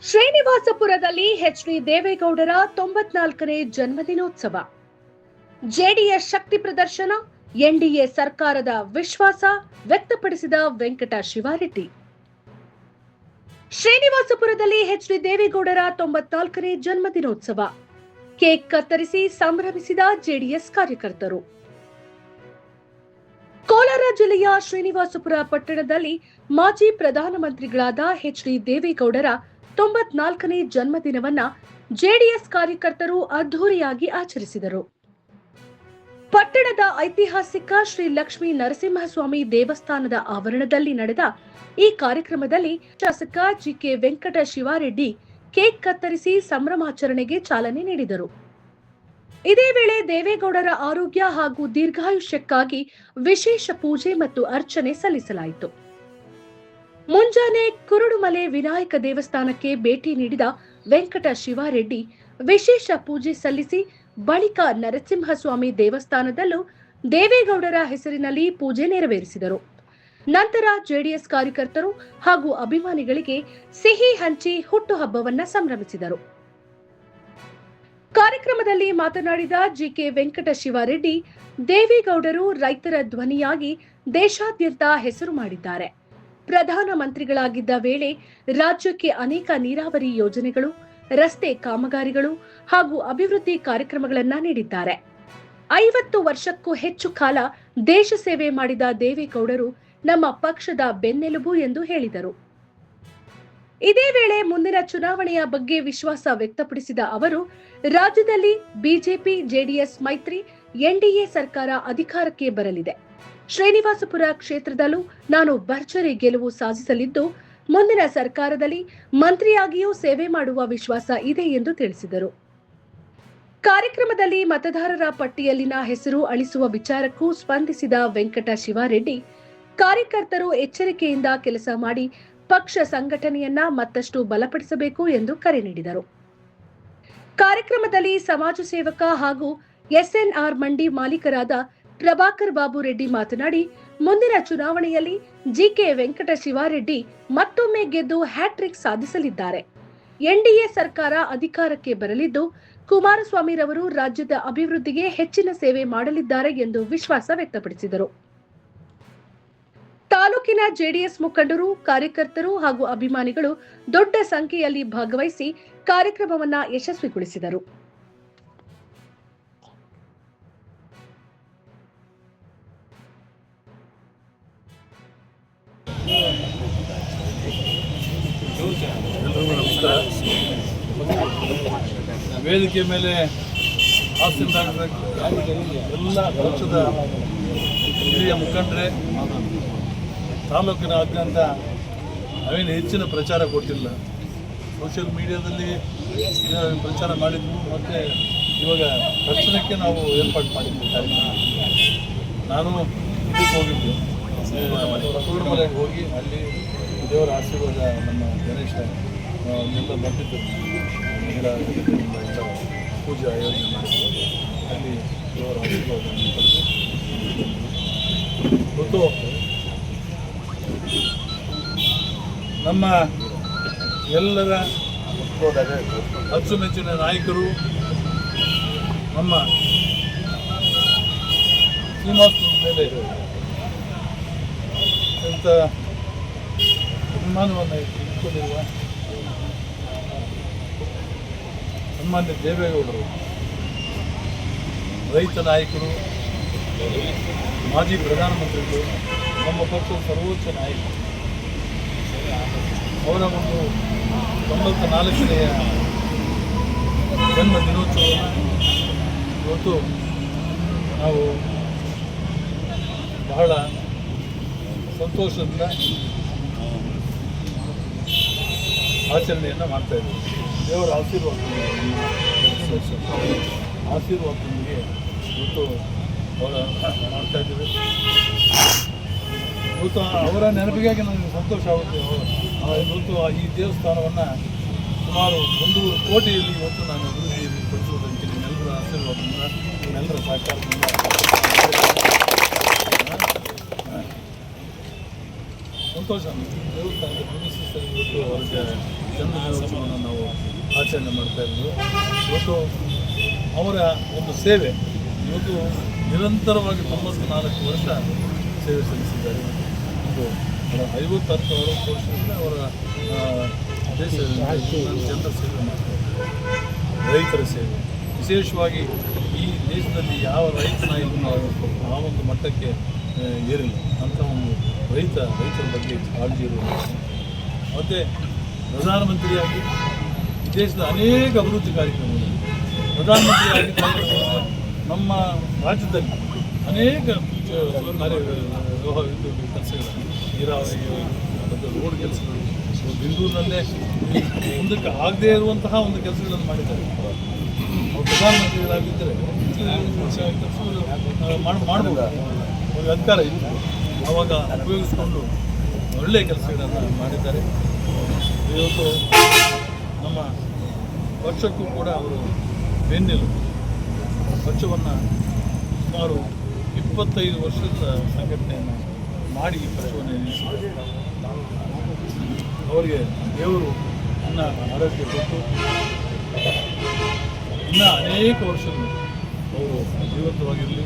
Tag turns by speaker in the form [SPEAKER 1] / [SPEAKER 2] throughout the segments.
[SPEAKER 1] ಶ್ರೀನಿವಾಸಪುರದಲ್ಲಿ H D. ದೇವೇಗೌಡರ 94ನೇ ಜನ್ಮದಿನೋತ್ಸವ. JDS ಶಕ್ತಿ ಪ್ರದರ್ಶನ, NDA ಸರ್ಕಾರದ ವಿಶ್ವಾಸ ವ್ಯಕ್ತಪಡಿಸಿದ ವೆಂಕಟ ಶಿವಾರೆಡ್ಡಿ. ಶ್ರೀನಿವಾಸಪುರದಲ್ಲಿ ಎಚ್.ಡಿ. ದೇವೇಗೌಡರ 94ನೇ ಜನ್ಮದಿನೋತ್ಸವ. ಕೇಕ್ ಕತ್ತರಿಸಿ ಸಂಭ್ರಮಿಸಿದ ಜೆಡಿಎಸ್ ಕಾರ್ಯಕರ್ತರು. ಕೋಲಾರ ಜಿಲ್ಲೆಯ ಶ್ರೀನಿವಾಸಪುರ ಪಟ್ಟಣದಲ್ಲಿ ಮಾಜಿ ಪ್ರಧಾನಮಂತ್ರಿಗಳಾದ ಎಚ್.ಡಿ. ದೇವೇಗೌಡರ 94ನೇ ಜನ್ಮದಿನವನ್ನ ಜೆಡಿಎಸ್ ಕಾರ್ಯಕರ್ತರು ಅದ್ದೂರಿಯಾಗಿ ಆಚರಿಸಿದರು. ಪಟ್ಟಣದ ಐತಿಹಾಸಿಕ ಶ್ರೀ ಲಕ್ಷ್ಮೀ ನರಸಿಂಹಸ್ವಾಮಿ ದೇವಸ್ಥಾನದ ಆವರಣದಲ್ಲಿ ನಡೆದ ಈ ಕಾರ್ಯಕ್ರಮದಲ್ಲಿ ಶಾಸಕ ಜಿ.ಕೆ. ವೆಂಕಟ ಶಿವಾರೆಡ್ಡಿ ಕೇಕ್ ಕತ್ತರಿಸಿ ಸಂಭ್ರಮಾಚರಣೆಗೆ ಚಾಲನೆ ನೀಡಿದರು. ಇದೇ ವೇಳೆ ದೇವೇಗೌಡರ ಆರೋಗ್ಯ ಹಾಗೂ ದೀರ್ಘಾಯುಷ್ಯಕ್ಕಾಗಿ ವಿಶೇಷ ಪೂಜೆ ಮತ್ತು ಅರ್ಚನೆ ಸಲ್ಲಿಸಲಾಯಿತು. ಮುಂಜಾನೆ ಕುರುಡುಮಲೆ ವಿನಾಯಕ ದೇವಸ್ಥಾನಕ್ಕೆ ಭೇಟಿ ನೀಡಿದ ವೆಂಕಟ ಶಿವಾರೆಡ್ಡಿ ವಿಶೇಷ ಪೂಜೆ ಸಲ್ಲಿಸಿ ಬಳಿಕ ನರಸಿಂಹಸ್ವಾಮಿ ದೇವಸ್ಥಾನದಲ್ಲೂ ದೇವೇಗೌಡರ ಹೆಸರಿನಲ್ಲಿ ಪೂಜೆ ನೆರವೇರಿಸಿದರು. ನಂತರ ಜೆಡಿಎಸ್ ಕಾರ್ಯಕರ್ತರು ಹಾಗೂ ಅಭಿಮಾನಿಗಳಿಗೆ ಸಿಹಿ ಹಂಚಿ ಹುಟ್ಟುಹಬ್ಬವನ್ನ ಸಂಭ್ರಮಿಸಿದರು. ಕಾರ್ಯಕ್ರಮದಲ್ಲಿ ಮಾತನಾಡಿದ ಜಿ.ಕೆ. ವೆಂಕಟ ಶಿವಾರೆಡ್ಡಿ, ದೇವೇಗೌಡರು ರೈತರ ಧ್ವನಿಯಾಗಿ ದೇಶಾದ್ಯಂತ ಹೆಸರು ಮಾಡಿದ್ದಾರೆ. ಪ್ರಧಾನಮಂತ್ರಿಗಳಾಗಿದ್ದ ವೇಳೆ ರಾಜ್ಯಕ್ಕೆ ಅನೇಕ ನೀರಾವರಿ ಯೋಜನೆಗಳು, ರಸ್ತೆ ಕಾಮಗಾರಿಗಳು ಹಾಗೂ ಅಭಿವೃದ್ಧಿ ಕಾರ್ಯಕ್ರಮಗಳನ್ನು ನೀಡಿದ್ದಾರೆ. 50 ವರ್ಷಕ್ಕೂ ಹೆಚ್ಚು ಕಾಲ ದೇಶ ಸೇವೆ ಮಾಡಿದ ದೇವೇಗೌಡರು ನಮ್ಮ ಪಕ್ಷದ ಬೆನ್ನೆಲುಬು ಎಂದು ಹೇಳಿದರು. ಇದೇ ವೇಳೆ ಮುಂದಿನ ಚುನಾವಣೆಯ ಬಗ್ಗೆ ವಿಶ್ವಾಸ ವ್ಯಕ್ತಪಡಿಸಿದ ಅವರು, ರಾಜ್ಯದಲ್ಲಿ ಬಿಜೆಪಿ ಜೆಡಿಎಸ್ ಮೈತ್ರಿ ಎನ್ಡಿಎ ಸರ್ಕಾರ ಅಧಿಕಾರಕ್ಕೆ ಬರಲಿದೆ. ಶ್ರೀನಿವಾಸಪುರ ಕ್ಷೇತ್ರದಲ್ಲೂ ನಾನು ಭರ್ಜರಿ ಗೆಲುವು ಸಾಧಿಸಲಿದ್ದು, ಮುಂದಿನ ಸರ್ಕಾರದಲ್ಲಿ ಮಂತ್ರಿಯಾಗಿಯೂ ಸೇವೆ ಮಾಡುವ ವಿಶ್ವಾಸ ಇದೆ ಎಂದು ತಿಳಿಸಿದರು. ಕಾರ್ಯಕ್ರಮದಲ್ಲಿ ಮತದಾರರ ಪಟ್ಟಿಯಲ್ಲಿನ ಹೆಸರು ಅಳಿಸುವ ವಿಚಾರಕ್ಕೂ ಸ್ಪಂದಿಸಿದ ವೆಂಕಟ ಶಿವಾರೆಡ್ಡಿ, ಕಾರ್ಯಕರ್ತರು ಎಚ್ಚರಿಕೆಯಿಂದ ಕೆಲಸ ಮಾಡಿ ಪಕ್ಷ ಸಂಘಟನೆಯನ್ನ ಮತ್ತಷ್ಟು ಬಲಪಡಿಸಬೇಕು ಎಂದು ಕರೆ ನೀಡಿದರು. ಕಾರ್ಯಕ್ರಮದಲ್ಲಿ ಸಮಾಜ ಸೇವಕ ಹಾಗೂ ಎಸ್ಎನ್ಆರ್ ಮಂಡಿ ಮಾಲೀಕರಾದ ಪ್ರಭಾಕರ್ ಬಾಬು ರೆಡ್ಡಿ ಮಾತನಾಡಿ, ಮುಂದಿನ ಚುನಾವಣೆಯಲ್ಲಿ ಜಿ.ಕೆ. ವೆಂಕಟ ಶಿವಾರೆಡ್ಡಿ ಮತ್ತೊಮ್ಮೆ ಗೆದ್ದು ಹ್ಯಾಟ್ರಿಕ್ ಸಾಧಿಸಲಿದ್ದಾರೆ. ಎನ್ಡಿಎ ಸರ್ಕಾರ ಅಧಿಕಾರಕ್ಕೆ ಬರಲಿದ್ದು, ಕುಮಾರಸ್ವಾಮಿರವರು ರಾಜ್ಯದ ಅಭಿವೃದ್ಧಿಗೆ ಹೆಚ್ಚಿನ ಸೇವೆ ಮಾಡಲಿದ್ದಾರೆ ಎಂದು ವಿಶ್ವಾಸ ವ್ಯಕ್ತಪಡಿಸಿದರು. ತಾಲೂಕಿನ ಜೆಡಿಎಸ್ ಮುಖಂಡರು, ಕಾರ್ಯಕರ್ತರು ಹಾಗೂ ಅಭಿಮಾನಿಗಳು ದೊಡ್ಡ ಸಂಖ್ಯೆಯಲ್ಲಿ ಭಾಗವಹಿಸಿ ಕಾರ್ಯಕ್ರಮವನ್ನ ಯಶಸ್ವಿಗೊಳಿಸಿದರು.
[SPEAKER 2] ವೇದಿಕೆ ಮೇಲೆ ಎಲ್ಲ ಪಕ್ಷದ ಹಿರಿಯ ಮುಖಂಡರೇ, ತಾಲೂಕಿನಾದ್ಯಂತ ನಾವೇನು ಹೆಚ್ಚಿನ ಪ್ರಚಾರ ಕೊಟ್ಟಿಲ್ಲ. ಸೋಷಿಯಲ್ ಮೀಡಿಯಾದಲ್ಲಿ ಪ್ರಚಾರ ಮಾಡಿದ್ವು ಮತ್ತು ಇವಾಗ ದರ್ಶನಕ್ಕೆ ನಾವು ಏರ್ಪಾಡು ಮಾಡಿದ್ವಿ ಕಾರ್ಯಕ್ರಮ. ನಾನು ಇದಕ್ಕೆ ಹೋಗಿದ್ದೆ, ಕುರುಡುಮಲೆಗೆ ಹೋಗಿ ಅಲ್ಲಿ ದೇವರ ಆಶೀರ್ವಾದ, ನಮ್ಮ ಗಣೇಶ ಎಲ್ಲ ಬಂದಿದ್ದು ಎಲ್ಲ ಪೂಜೆ ಆಯೋಜನೆ ಮಾಡಿದ್ದು, ಅಲ್ಲಿ ದೇವರ ಆಶೀರ್ವಾದವನ್ನು ಪಡೆದು ಗೊತ್ತು. ನಮ್ಮ ಎಲ್ಲರ ಅಚ್ಚುಮೆಚ್ಚಿನ ನಾಯಕರು ನಮ್ಮ ಶ್ರೀನಿವಾಸಪುರ ಮೇಲೆ ಅಂತ ಅಭಿಮಾನವನ್ನು ಇಟ್ಕೊಂಡಿರುವ ಸನ್ಮಾನ್ಯ ದೇವೇಗೌಡರು, ರೈತ ನಾಯಕರು, ಮಾಜಿ ಪ್ರಧಾನಮಂತ್ರಿಗಳು, ನಮ್ಮ ಪಕ್ಷದ ಸರ್ವೋಚ್ಚ ನಾಯಕರು, ಅವರ ಒಂದು 94ನೇ ಜನ್ಮ ದಿನೋತ್ಸವವನ್ನು ಇವತ್ತು ನಾವು ಬಹಳ ಸಂತೋಷದಿಂದ ಆಚರಣೆಯನ್ನು ಮಾಡ್ತಾಯಿದ್ದೀವಿ. ದೇವರ ಆಶೀರ್ವಾದದೊಂದಿಗೆ ಇವತ್ತು ಅವರ ಮಾಡ್ತಾಯಿದ್ದೀವಿ. ಇವತ್ತು ಅವರ ನೆನಪಿಗಾಗಿ ನನಗೆ ಸಂತೋಷ ಆಗುತ್ತೆ. ಇವತ್ತು ಈ ದೇವಸ್ಥಾನವನ್ನು ಸುಮಾರು 1 ಕೋಟಿಯಲ್ಲಿ ಇವತ್ತು ನಾನು ಅಭಿವೃದ್ಧಿ ಪಡಿಸುವುದಕ್ಕೆ ನಿಮ್ಮೆಲ್ಲರ ಆಶೀರ್ವಾದದಿಂದ, ನಿಮ್ಮೆಲ್ಲರ ಸಹಕಾರದಿಂದ ಸಂತೋಷ. ದೇವಸ್ಥಾನದ ಪುಣ್ಯಸ್ಮರಣೆ ಇವತ್ತು ಅವರಿಗೆ ಜನ್ಮದಿನೋತ್ಸವವನ್ನು ನಾವು ಆಚರಣೆ ಮಾಡ್ತಾ ಇದ್ದೀವಿ. ಇವತ್ತು ಅವರ ಒಂದು ಸೇವೆ ಇವತ್ತು ನಿರಂತರವಾಗಿ 94 ವರ್ಷ ಸೇವೆ ಸಲ್ಲಿಸಿದ್ದಾರೆ. ಒಂದು 50-60 ವರ್ಷದಿಂದ ಅವರ ದೇಶ ಜನರ ಸೇವೆ ಮಾಡ್ತಾರೆ. ರೈತರ ಸೇವೆ ವಿಶೇಷವಾಗಿ ಈ ದೇಶದಲ್ಲಿ ಯಾವ ರೈತ ನಾಯಕನು ಆ ಒಂದು ಮಟ್ಟಕ್ಕೆ ಏರಿಲ್ಲ ಅಂತ ಒಂದು ರೈತರ ಬಗ್ಗೆ ಕಾಳಜಿ ಇರುವುದು. ಮತ್ತು ಪ್ರಧಾನಮಂತ್ರಿಯಾಗಿ ಈ ದೇಶದ ಅನೇಕ ಅಭಿವೃದ್ಧಿ ಕಾರ್ಯಕ್ರಮಗಳು ಪ್ರಧಾನಮಂತ್ರಿಯಾಗಿ ನಮ್ಮ ರಾಜ್ಯದಲ್ಲಿ ಅನೇಕ ಕೆಲಸಗಳು, ನೀರಾವರಿ ಮತ್ತು ರೋಡ್ ಕೆಲಸಗಳು, ಬೆಂಗಳೂರಿನಲ್ಲೇ ಮುಂದಕ್ಕೆ ಆಗದೇ ಇರುವಂತಹ ಒಂದು ಕೆಲಸಗಳನ್ನು ಮಾಡಿದ್ದಾರೆ. ಅವರು ಪ್ರಧಾನಮಂತ್ರಿಗಳಾಗಿದ್ದರೆ ಕೆಲಸಗಳು ಮಾಡ್ಬೋದು, ಅವ್ರಿಗೆ ಅಧಿಕಾರ ಇತ್ತು, ಆವಾಗ ಉಪಯೋಗಿಸ್ಕೊಂಡು ಒಳ್ಳೆಯ ಕೆಲಸಗಳನ್ನು ಮಾಡಿದ್ದಾರೆ. ಇವತ್ತು ನಮ್ಮ ಪಕ್ಷಕ್ಕೂ ಕೂಡ ಅವರು ಬೆನ್ನೆಲುಬು. ಪಕ್ಷವನ್ನು ಸುಮಾರು 25 ವರ್ಷದ ಸಂಘಟನೆಯನ್ನು ಮಾಡಿ ಈ ಪಕ್ಷವನ್ನು ನಿಲ್ಲಿಸಿದ್ದಾರೆ. ಅವರಿಗೆ ದೇವರು ಇನ್ನು ಆರೋಗ್ಯ ಕೊಟ್ಟು ಇನ್ನೂ ಅನೇಕ ವರ್ಷಗಳು ಅವರು ಜೀವಂತವಾಗಿರಲಿ,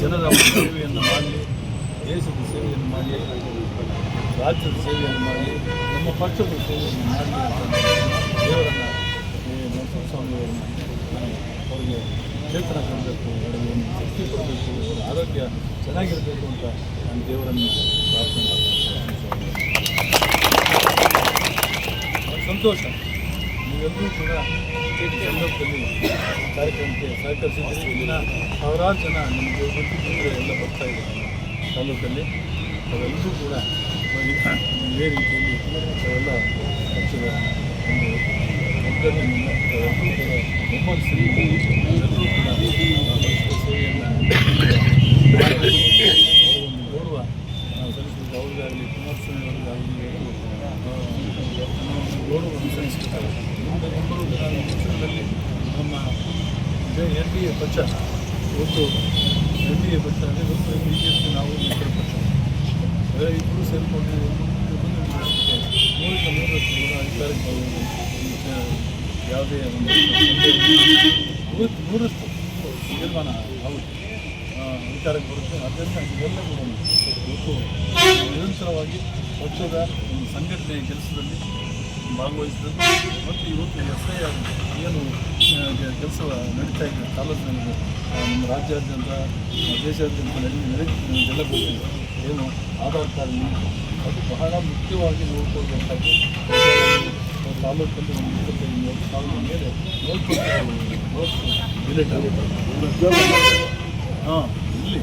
[SPEAKER 2] ಜನರ ಸೇವೆಯನ್ನು ಮಾಡಲಿ, ದೇಶದ ಸೇವೆಯನ್ನು ಮಾಡಲಿ, ರಾಜ್ಯದ ಸೇವೆಯನ್ನು ಮಾಡಲಿ, ನಮ್ಮ ಪಕ್ಷದ ಸೇವೆಯನ್ನು ಮಾಡಲಿ ಅಂತ ದೇವರನ್ನು ನರಸಿಂಹಸ್ವಾಮಿಯವರನ್ನು ಅವರಿಗೆ ಚೇತನ ಕೊಡಬೇಕು, ಅವರಿಗೆ ಒಂದು ಶಕ್ತಿ ಕೊಡಬೇಕು, ಅವರ ಆರೋಗ್ಯ ಚೆನ್ನಾಗಿರಬೇಕು ಅಂತ ನಾನು ದೇವರನ್ನು ಪ್ರಾರ್ಥನೆ ಮಾಡ್ತೀನಿ. ಸಂತೋಷ. ನೀವೆಲ್ಲರೂ ಕೂಡ ಈ ಸಂದರ್ಭದಲ್ಲಿ ಕಾರ್ಯಕ್ರಮಕ್ಕೆ ಸಹಕರಿಸಿದ್ದೀರಿ. ಇಲ್ಲಿನ ಸಾವಿರಾರು ಜನ ನಿಮಗೆ ಗೊತ್ತಿದ್ದರೆ ಎಲ್ಲ ಬರ್ತಾ ಇದ್ದಾರೆ ತಾಲೂಕಲ್ಲಿ. ಅವೆಲ್ಲರೂ ಕೂಡ ಇದೇ ರೀತಿಯಲ್ಲಿ ಅವೆಲ್ಲ ಪಕ್ಷದ ಒಂದು ಒಗ್ಗಟ್ಟಿನಿಂದ ಅವೆಲ್ಲರೂ ಕೂಡ ಬೆಂಬಲಿಸಿ ಎಲ್ಲರೂ ಕೂಡ ಪಕ್ಷದ ಸೇವೆಯನ್ನು ಅವರೊಂದು ಗೌರವ ನಾವು ಸಲ್ಲಿಸಬೇಕು. ಅವ್ರಿಗಾಗಲಿ ಕುಮಾರಸ್ವಾಮಿ ಅವರಿಗಾಗಲಿ ಗೌರವವನ್ನು ಸಲ್ಲಿಸುತ್ತಾರೆ. ಮುಂದೆ ಮುಂಬರುವ ಪಕ್ಷದಲ್ಲಿ ನಮ್ಮ NDA ಪಕ್ಷ ಇವತ್ತು NDA ಪಕ್ಷ ಅಂದರೆ ಇವತ್ತು BJP ನಾವು ಮಿತ್ರ ಪಕ್ಷ ಇಬ್ಬರು ಸೇರಿಕೊಂಡು 300 ಕೂಡ ಅಧಿಕಾರಕ್ಕೆ ಯಾವುದೇ ಒಂದು 100% ತೀರ್ಮಾನ ಆಗುತ್ತೆ, ಅಧಿಕಾರಕ್ಕೆ ಬರುತ್ತೆ. ಆದ್ದರಿಂದ ಇವೆಲ್ಲ ಕೂಡ ಇವತ್ತು ನಿರಂತರವಾಗಿ ಪಕ್ಷದ ಒಂದು ಸಂಘಟನೆಯ ಕೆಲಸದಲ್ಲಿ ಭಾಗವಹಿಸಿದ್ದು ಮತ್ತು ಇವತ್ತು SIR ಏನು ಕೆಲಸ ನಡೀತಾ ಇದೆ ತಾಲೂಕಿನಲ್ಲಿ, ನಮ್ಮ ರಾಜ್ಯಾದ್ಯಂತ ದೇಶಾದ್ಯಂತ ನಡೀತಿದ್ದೆಲ್ಲ ಗೊತ್ತಿದೆ. ಏನು ಆಧಾರ್ ಕಾರ್ಡ್ ಅದು ಬಹಳ ಮುಖ್ಯವಾಗಿ ನೋಡ್ಕೊಳ್ಬೇಕಾಗಿ ತಾಲೂಕಲ್ಲಿ ಒಂದು 25,000 ಮೇಲೆ ಡಿಲೀಟ್ ಆಗುತ್ತೆ. ಇಲ್ಲಿ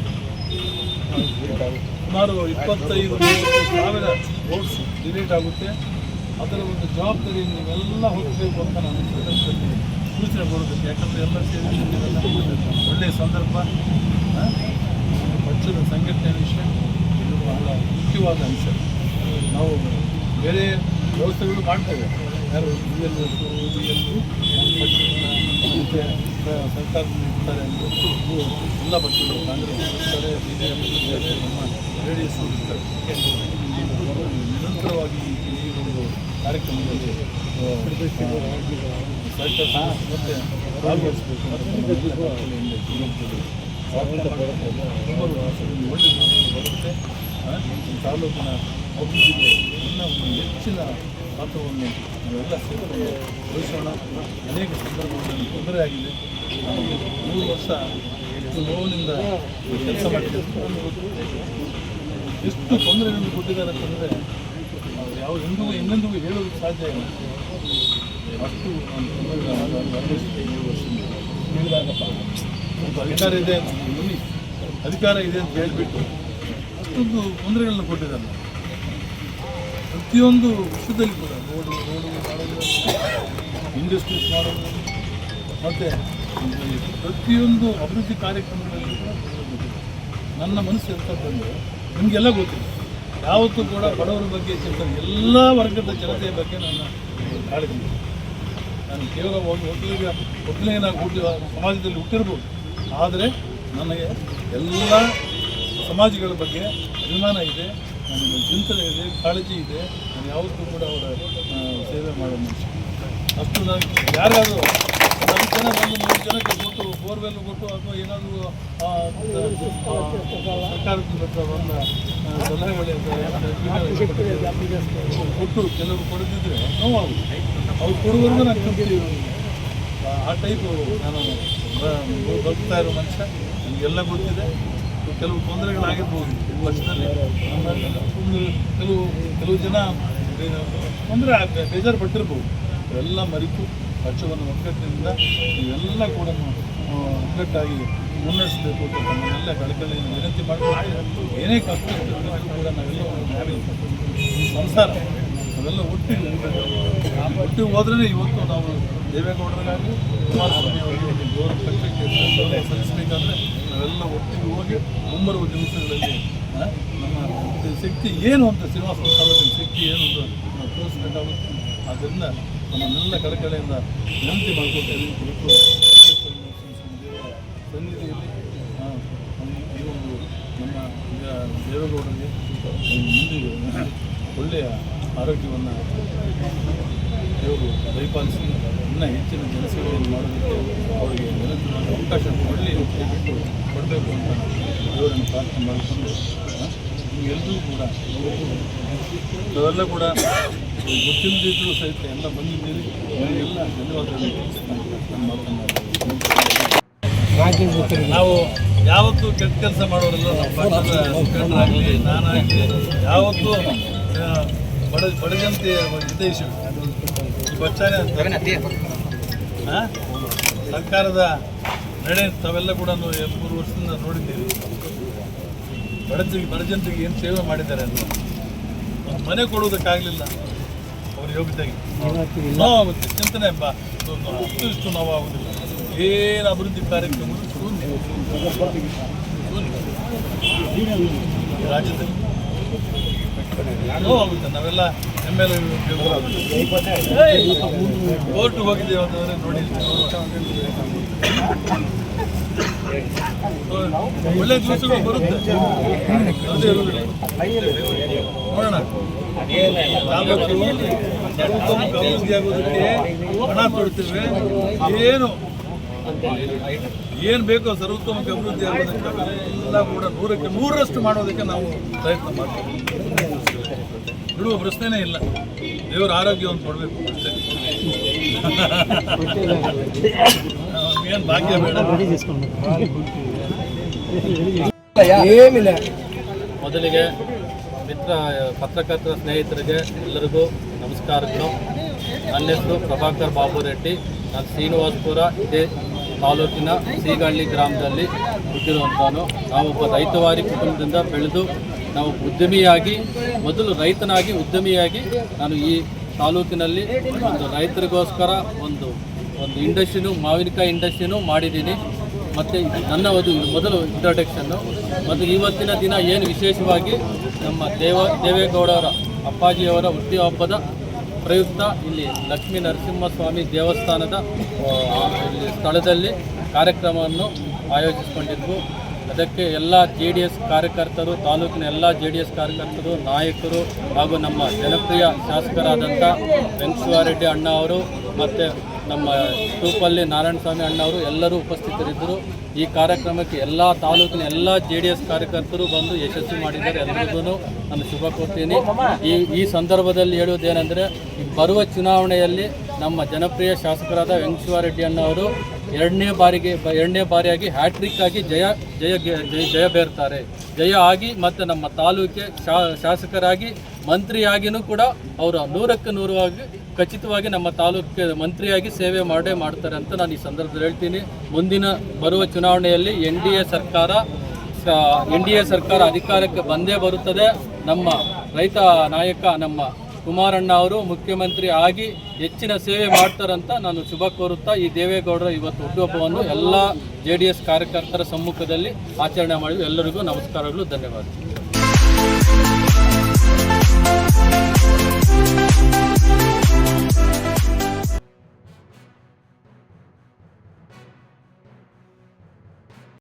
[SPEAKER 2] ಸುಮಾರು 25,000 ವೋಟ್ಸ್ ಡಿಲೀಟ್ ಆಗುತ್ತೆ. ಅದರ ಒಂದು ಜವಾಬ್ದಾರಿ ನೀವೆಲ್ಲ ಹೋಗಬೇಕು ಅಂತ ನಾನು ಸಂದರ್ಭದಲ್ಲಿ ಸೂಚನೆ ಕೊಡಬೇಕು. ಯಾಕಂದರೆ ಎಲ್ಲ ಸೇರಿ ಒಳ್ಳೆಯ ಸಂದರ್ಭ. ಪಕ್ಷದ ಸಂಘಟನೆ ವಿಷಯ ಇದು ಬಹಳ ಮುಖ್ಯವಾದ ಅಂಶ. ನಾವು ಬೇರೆ ವ್ಯವಸ್ಥೆಗಳು ಮಾಡ್ತೇವೆ, ಯಾರು BL ಸರ್ಕಾರದಲ್ಲಿ ಇರ್ತಾರೆ ಅಂದರೆ ಎಲ್ಲ ಪಕ್ಷಗಳು ಕಾಂಗ್ರೆಸ್ ಇರ್ತಾರೆ, BJP ಇರ್ತಾರೆ, ನಮ್ಮ JDS ಇರ್ತಾರೆ. ನಿರಂತರವಾಗಿ ಈ ಒಂದು ಕಾರ್ಯಕ್ರಮದಲ್ಲಿ ಸರ್ಕಾರ ಮತ್ತೆ ಭಾಗವಹಿಸಬೇಕು ಅಂತ ಬರುತ್ತೆ. ಈ ತಾಲೂಕಿನ ಅಭಿವೃದ್ಧಿಗೆ ಇನ್ನೂ ಒಂದು ಹೆಚ್ಚಿನ ಪಾತ್ರವನ್ನು ನಾವೆಲ್ಲ ಸೇರಿಕೊಂಡು ವಹಿಸೋಣ. ಅನೇಕ ಸಂದರ್ಭಗಳಲ್ಲಿ ತೊಂದರೆ ಆಗಿದೆ. ನಾವು 3 ವರ್ಷ ಎಷ್ಟು ನೋವಿನಿಂದ ಕೆಲಸ ಮಾಡ್ತಿದ್ದೀವಿ. ಎಷ್ಟು ತೊಂದರೆಗಳನ್ನು ಕೊಟ್ಟಿದ್ದಾರೆ ಅಂತಂದರೆ ನಾವು ಯಾವ ಇನ್ನೆಂದಿಗೂ ಹೇಳೋದಕ್ಕೆ ಸಾಧ್ಯ ಇಲ್ಲ. ಅಷ್ಟು ಒಂದು ಅಧಿಕಾರ ಇದೆ ಅಂತ ಅಧಿಕಾರ ಇದೆ ಅಂತ ಹೇಳಿಬಿಟ್ಟು ಅಷ್ಟೊಂದು ತೊಂದರೆಗಳನ್ನ ಕೊಟ್ಟಿದ್ದಾರೆ. ಪ್ರತಿಯೊಂದು ವಿಷಯದಲ್ಲಿ ಕೂಡ ರೋಡು ಮಾಡೋದು, ಇಂಡಸ್ಟ್ರೀಸ್ ಮಾಡೋದು, ಮತ್ತು ಪ್ರತಿಯೊಂದು ಅಭಿವೃದ್ಧಿ ಕಾರ್ಯಕ್ರಮಗಳಲ್ಲಿ ಕೂಡ ನನ್ನ ಮನಸ್ಸು ಎಂಥದ್ದಂದರೆ ನಿಮಗೆಲ್ಲ ಗೊತ್ತಿದೆ. ಯಾವತ್ತೂ ಕೂಡ ಬಡವರ ಬಗ್ಗೆ ಚಿಂತನೆ, ಎಲ್ಲ ವರ್ಗದ ಜನತೆಯ ಬಗ್ಗೆ ನನ್ನ ಕಾಳಜಿ. ನಾನು ಕೇವಲ ಒಕ್ಕಲಿಗನಾಗಿ ಸಮಾಜದಲ್ಲಿ ಹುಟ್ಟಿರ್ಬೋದು, ಆದರೆ ನನಗೆ ಎಲ್ಲ ಸಮಾಜಗಳ ಬಗ್ಗೆ ಅಭಿಮಾನ ಇದೆ. ನನಗೆ ಚಿಂತನೆ ಇದೆ, ಕಾಳಜಿ ಇದೆ. ನಾನು ಯಾವತ್ತೂ ಕೂಡ ಅವರ ಸೇವೆ ಮಾಡೋ ಮನುಷ್ಯ. ಅಷ್ಟು ನಾನು ಯಾರಾದರೂ 5 ಜನ ಬಂದು 3 ಜನಕ್ಕೆ ಕೊಟ್ಟು ಬೋರ್ವೆಲ್ ಕೊಟ್ಟು ಅಥವಾ ಏನಾದರೂ ಸರ್ಕಾರದಿಂದ ಬಂದ ಸಲಹೆಗಳಿಂದ ಕೊಟ್ಟು ಕೆಲವರು ಕೊಡದಿದ್ದರೆ ನೋವಾಗುತ್ತೆ. ಅವ್ರು ಕೊಡುವವರೆಗೂ ನಾನು ಕಂಪ್ನಿ ಆ ಟೈಪು ನಾನು ಬದುಕ್ತಾ ಇರೋ ಮನುಷ್ಯ. ನನಗೆಲ್ಲ ಗೊತ್ತಿದೆ. ಕೆಲವು ತೊಂದರೆಗಳಾಗಿರ್ಬೋದು ವರ್ಷದಲ್ಲಿ. ಕೆಲವು ಜನ ತೊಂದರೆ ಬೇಜಾರು ಪಟ್ಟಿರ್ಬೋದು. ಎಲ್ಲ ಮರೆತು ಪಕ್ಷವನ್ನು ಒಗ್ಗಟ್ಟಿನಿಂದ ಇವೆಲ್ಲ ಕೂಡ ಒಗ್ಗಟ್ಟಾಗಿ ಮುನ್ನಡೆಸಬೇಕು ಅಂತ ನಮ್ಮನ್ನೆಲ್ಲ ಕಳಕಳಿಯನ್ನು ವಿನಂತಿ ಮಾಡ್ಕೊಂಡು ಏನೇ ಕಷ್ಟ ಕೂಡ ನಾವೆಲ್ಲ ಒಂದು ಫ್ಯಾಮಿಲಿ ಸಂಸಾರ ನಾವೆಲ್ಲ ಒಟ್ಟಿಗೆ ಹೋದ್ರೇ ಇವತ್ತು ನಾವು ದೇವೇಗೌಡರಿಗಾಗಲಿ ಕುಮಾರಸ್ವಾಮಿ ಅವರಿಗೆ ಗೌರವ ಪಕ್ಷಕ್ಕೆ ಸಲ್ಲಿಸಬೇಕಾದ್ರೆ ನಾವೆಲ್ಲ ಒಟ್ಟಿಗೆ ಹೋಗಿ ಮುಂಬರುವ ದಿವಸಗಳಲ್ಲಿ ನಮ್ಮ ಶಕ್ತಿ ಏನು ಅಂತ ಶ್ರೀನಿವಾಸ ಪ್ರಸಾದರ ಶಕ್ತಿ ಏನು ಅಂತ ನಾವು ತೋರಿಸ್ಬೇಕಾಗುತ್ತೆ. ಆದ್ದರಿಂದ ನಮ್ಮನ್ನೆಲ್ಲ ಕಳಕಳಿಯಿಂದ ವಿನಂತಿ ಮಾಡ್ಕೊಳ್ತೇವೆ. ಸನ್ನಿಧಿಯಲ್ಲಿ ಈ ಒಂದು ನಮ್ಮ ದೇವೇಗೌಡರಿಗೆ ಮುಂದೆ ಒಳ್ಳೆಯ ಆರೋಗ್ಯವನ್ನು ದೇವರು ದಯಪಾಲಿಸಿ ಇನ್ನೂ ಹೆಚ್ಚಿನ ಜನಸೇವೆಯನ್ನು ಮಾಡೋದಕ್ಕೆ ಅವರಿಗೆ ನಿರಂತರವಾಗಿ ಅವಕಾಶ ಕೊಡಬೇಕು ಅಂತ ದೇವರನ್ನು ಪ್ರಾರ್ಥನೆ ಮಾಡಿಕೊಂಡು ನಿಮಗೆಲ್ಲರೂ ಕೂಡ ನಾವೆಲ್ಲ ಕೂಡ ಗೊತ್ತಿಲ್ಲದಿದ್ದರೂ ಸಹಿತ ಎಲ್ಲ ಬಂದಿದ್ದೀರಿ. ನಿಮಗೆಲ್ಲ ಧನ್ಯವಾದಗಳು. ನಾವು ಯಾವತ್ತೂ ಕೆಟ್ಟ ಕೆಲಸ ಮಾಡೋರೆಲ್ಲ ನಮ್ಮ ಪಕ್ಷದ ಮುಖಂಡರಾಗಲಿ ನಾನಾಗಲಿ ಯಾವತ್ತೂ ಬಡಜನತೆಯ ಹಿತೈಷಿ ಈ ಬಚ್ಚಾನೆ ಸರ್ಕಾರದ ನಡೆ ತಾವೆಲ್ಲ ಕೂಡ 3 ವರ್ಷದಿಂದ ನೋಡಿದ್ದೀವಿ. ಬಡಜನತೆಗೆ ಏನು ಸೇವೆ ಮಾಡಿದ್ದಾರೆ ಅಂತ ಒಂದು ಮನೆ ಕೊಡುವುದಕ್ಕಾಗಲಿಲ್ಲ ಅವ್ರ ಯೋಗ್ಯತೆಗೆ. ನೋವಾಗುತ್ತೆ, ಚಿಂತನೆ ಅಷ್ಟು ಇಷ್ಟು ನೋವಾಗುವುದಿಲ್ಲ. ಏನು ಅಭಿವೃದ್ಧಿ ಕಾರ್ಯಕ್ರಮಗಳು ಶೂನ್ಯ ಈ ರಾಜ್ಯದಲ್ಲಿ ನೋವಾಗುತ್ತೆ. ನಾವೆಲ್ಲ MLA ಕೋರ್ಟ್ ಹೋಗಿದ್ದೇವೆ ಅಂತಂದರೆ ನೋಡಿ ಒಳ್ಳೆ ದಿವಸಗಳು ಬರುತ್ತೆ. ಅದೇ ನೋಡೋಣ. ಅಭಿವೃದ್ಧಿ ಆಗೋದಕ್ಕೆ ಹಣ ಕೊಡ್ತೇವೆ. ಏನು ಬೇಕೋ ಸರ್ವೋತ್ತಮಕ್ಕೆ ಅಭಿವೃದ್ಧಿ ಆಗೋದಕ್ಕೆ ಎಲ್ಲ ಕೂಡ 100ಕ್ಕೆ 100ರಷ್ಟು ಮಾಡೋದಕ್ಕೆ ನಾವು ಪ್ರಯತ್ನ ಮಾಡ್ತೀವಿ. ಬಿಡುವ ಪ್ರಶ್ನೆನೇ ಇಲ್ಲ. ದೇವರ ಆರೋಗ್ಯವನ್ನು ಕೊಡಬೇಕು ಅಷ್ಟೇ. ಏನು ಭಾಗ್ಯ ಬೇಡ.
[SPEAKER 3] ಮೊದಲಿಗೆ ಪತ್ರಕರ್ತರ ಸ್ನೇಹಿತರಿಗೆ ಎಲ್ಲರಿಗೂ ನಮಸ್ಕಾರಗಳು. ನನ್ನ ಹೆಸರು ಪ್ರಭಾಕರ್ ಬಾಬು ರೆಡ್ಡಿ. ನಾನು ಶ್ರೀನಿವಾಸಪುರ ಇದೇ ತಾಲೂಕಿನ ಸೀಗಳ್ಳಿ ಗ್ರಾಮದಲ್ಲಿ ಹುಟ್ಟಿರುವಂಥವನು. ನಾವೊಬ್ಬ ರೈತವಾರಿ ಕುಟುಂಬದಿಂದ ಬೆಳೆದು ನಾವು ಉದ್ಯಮಿಯಾಗಿ ಮೊದಲು ರೈತನಾಗಿ ಉದ್ಯಮಿಯಾಗಿ ನಾನು ಈ ತಾಲೂಕಿನಲ್ಲಿ ಒಂದು ರೈತರಿಗೋಸ್ಕರ ಒಂದು ಇಂಡಸ್ಟ್ರಿನೂ ಮಾವಿನಕಾಯಿ ಇಂಡಸ್ಟ್ರಿನೂ ಮಾಡಿದ್ದೀನಿ. ಮತ್ತು ನನ್ನ ಮೊದಲು ಇಂಟ್ರೊಡಕ್ಷನ್ನು. ಮತ್ತು ಇವತ್ತಿನ ದಿನ ಏನು ವಿಶೇಷವಾಗಿ ನಮ್ಮ ದೇವೇಗೌಡರ ಅಪ್ಪಾಜಿಯವರ ಹುಟ್ಟುಹಬ್ಬದ ಪ್ರಯುಕ್ತ ಇಲ್ಲಿ ಲಕ್ಷ್ಮೀ ನರಸಿಂಹಸ್ವಾಮಿ ದೇವಸ್ಥಾನದ ಇಲ್ಲಿ ಸ್ಥಳದಲ್ಲಿ ಕಾರ್ಯಕ್ರಮವನ್ನು ಆಯೋಜಿಸಿಕೊಂಡಿದ್ವು. ಅದಕ್ಕೆ ಎಲ್ಲ JDS ಕಾರ್ಯಕರ್ತರು, ತಾಲೂಕಿನ ಎಲ್ಲ JDS ಕಾರ್ಯಕರ್ತರು, ನಾಯಕರು ಹಾಗೂ ನಮ್ಮ ಜನಪ್ರಿಯ ಶಾಸಕರಾದಂಥ ವೆಂಕಟೇಶ್ವರರೆಡ್ಡಿ ಅಣ್ಣ ಅವರು ಮತ್ತು ನಮ್ಮ ತೂಪಲ್ಲಿ ನಾರಾಯಣಸ್ವಾಮಿ ಅಣ್ಣವರು ಎಲ್ಲರೂ ಉಪಸ್ಥಿತರಿದ್ದರು. ಈ ಕಾರ್ಯಕ್ರಮಕ್ಕೆ ಎಲ್ಲ ತಾಲೂಕಿನ ಎಲ್ಲ JDS ಕಾರ್ಯಕರ್ತರು ಬಂದು ಯಶಸ್ವಿ ಮಾಡಿದ್ದಾರೆ. ಎಲ್ಲರಿಗೂ ನಾನು ಶುಭ ಕೋರ್ತೀನಿ. ಈ ಸಂದರ್ಭದಲ್ಲಿ ಹೇಳುವುದೇನೆಂದರೆ, ಬರುವ ಚುನಾವಣೆಯಲ್ಲಿ ನಮ್ಮ ಜನಪ್ರಿಯ ಶಾಸಕರಾದ ವೆಂಕಟೇಶ್ವರರೆಡ್ಡಿ ಅಣ್ಣವರು ಎರಡನೇ ಬಾರಿಯಾಗಿ ಹ್ಯಾಟ್ರಿಕ್ ಆಗಿ ಜಯ ಬೇರ್ತಾರೆ. ಜಯ ಆಗಿ ಮತ್ತು ನಮ್ಮ ತಾಲೂಕಿಗೆ ಶಾಸಕರಾಗಿ ಮಂತ್ರಿಯಾಗಿಯೂ ಕೂಡ ಅವರು 100ಕ್ಕೆ 100 ಖಚಿತವಾಗಿ ನಮ್ಮ ತಾಲೂಕಿಗೆ ಮಂತ್ರಿಯಾಗಿ ಸೇವೆ ಮಾಡ್ತಾರೆ ಅಂತ ನಾನು ಈ ಸಂದರ್ಭದಲ್ಲಿ ಹೇಳ್ತೀನಿ. ಮುಂದಿನ ಬರುವ ಚುನಾವಣೆಯಲ್ಲಿ NDA ಸರ್ಕಾರ ಅಧಿಕಾರಕ್ಕೆ ಬಂದೇ ಬರುತ್ತದೆ. ನಮ್ಮ ರೈತ ನಾಯಕ ನಮ್ಮ ಕುಮಾರಣ್ಣ ಅವರು ಮುಖ್ಯಮಂತ್ರಿ ಆಗಿ ಹೆಚ್ಚಿನ ಸೇವೆ ಮಾಡ್ತಾರಂತ ನಾನು ಶುಭ ಕೋರುತ್ತಾ ಈ ದೇವೇಗೌಡರ ಇವತ್ತು ಹುಟ್ಟುಹಬ್ಬವನ್ನು ಎಲ್ಲ JDS ಕಾರ್ಯಕರ್ತರ ಸಮ್ಮುಖದಲ್ಲಿ ಆಚರಣೆ ಮಾಡಿದ್ವಿ. ಎಲ್ಲರಿಗೂ ನಮಸ್ಕಾರಗಳು, ಧನ್ಯವಾದ.